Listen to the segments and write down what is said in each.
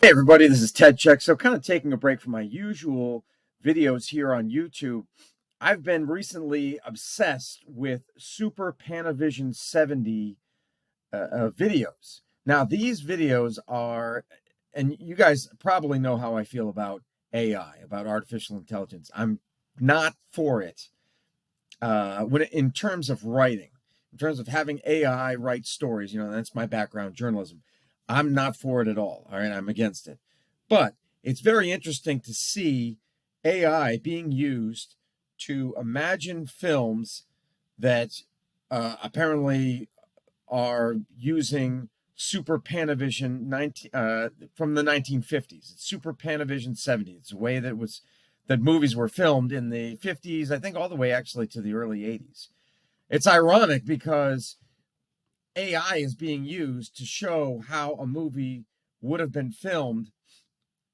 Hey everybody, this is Ted Check. So kind of taking a break from my usual videos here on YouTube. I've been recently obsessed with Super Panavision 70 videos. Now these videos are, and you guys probably know how I feel about AI, about artificial intelligence. I'm not for it in terms of writing, in terms of having AI write stories. That's my background, journalism. I'm not for it at all. All right, I'm against it. But it's very interesting to see AI being used to imagine films that apparently are using Super Panavision 19 from the 1950s. It's Super Panavision 70. It's a way that movies were filmed in the 50s, I think all the way actually to the early 80s. It's ironic because AI is being used to show how a movie would have been filmed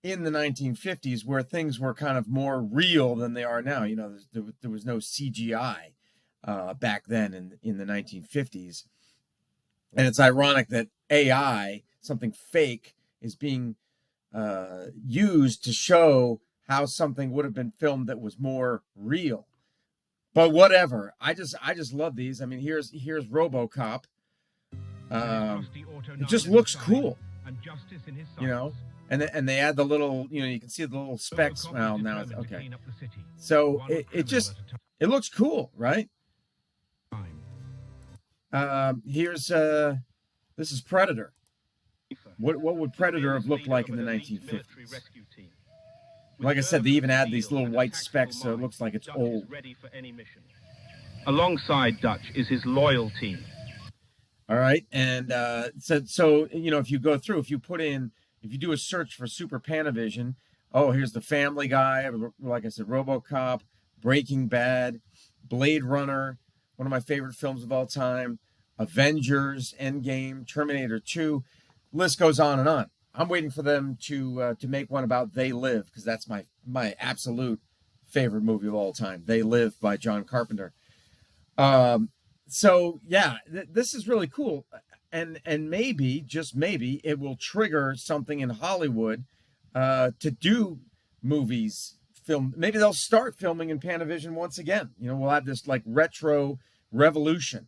in the 1950s, where things were kind of more real than they are now. There was no CGI back then in the 1950s. And it's ironic that AI, something fake, is being used to show how something would have been filmed that was more real. But whatever, I just love these. I mean, here's RoboCop. It just looks cool, you know. And they add the little, you can see the little specks. Well, now it's okay. So it looks cool, right? Here's this is Predator. What would Predator have looked like in the 1950s? Like I said, they even add these little white specks, so it looks like it's old. Alongside Dutch is his loyal team. All right, and so if you go through, if you do a search for Super Panavision, oh, here's the Family Guy, like I said, RoboCop, Breaking Bad, Blade Runner, one of my favorite films of all time, Avengers, Endgame, Terminator 2, list goes on and on. I'm waiting for them to make one about They Live, because that's my absolute favorite movie of all time, They Live by John Carpenter. So yeah, this is really cool, and maybe, just maybe, it will trigger something in Hollywood to do movies, film. Maybe they'll start filming in Panavision once again. We'll have this like retro revolution.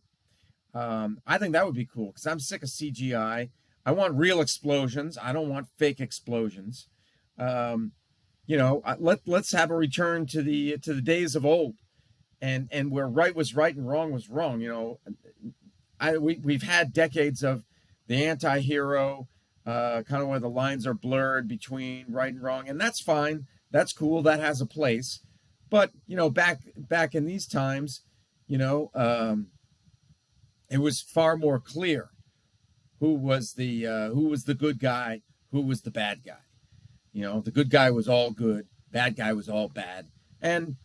I think that would be cool because I'm sick of CGI. I want real explosions. I don't want fake explosions. Let's have a return to the days of old, and where right was right and wrong was wrong. We've had decades of the anti-hero, kind of where the lines are blurred between right and wrong, and that's fine. That's cool. That has a place. But back in these times, it was far more clear who was the good guy, who was the bad guy. The good guy was all good, bad guy was all bad, and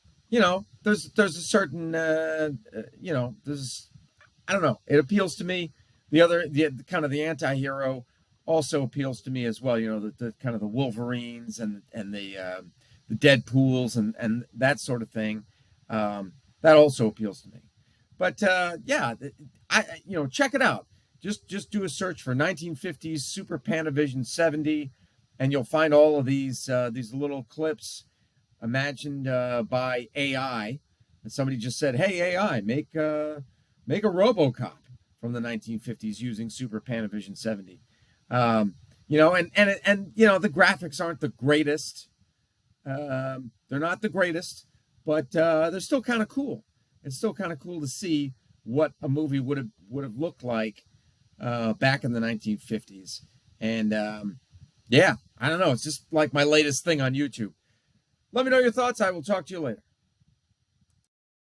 there's a certain there's, I don't know, it appeals to me. The kind of the anti-hero also appeals to me as well. The kind of the Wolverines and the Deadpools and that sort of thing. That also appeals to me. But yeah, check it out. Just do a search for 1950s Super Panavision 70, and you'll find all of these little clips imagined by AI. And somebody just said, "Hey AI, make a RoboCop from the 1950s using Super Panavision 70." And the graphics aren't the greatest. They're not the greatest, but they're still kind of cool. It's still kind of cool to see what a movie would have looked like back in the 1950s. And yeah, I don't know. It's just like my latest thing on YouTube. Let me know your thoughts. I will talk to you later.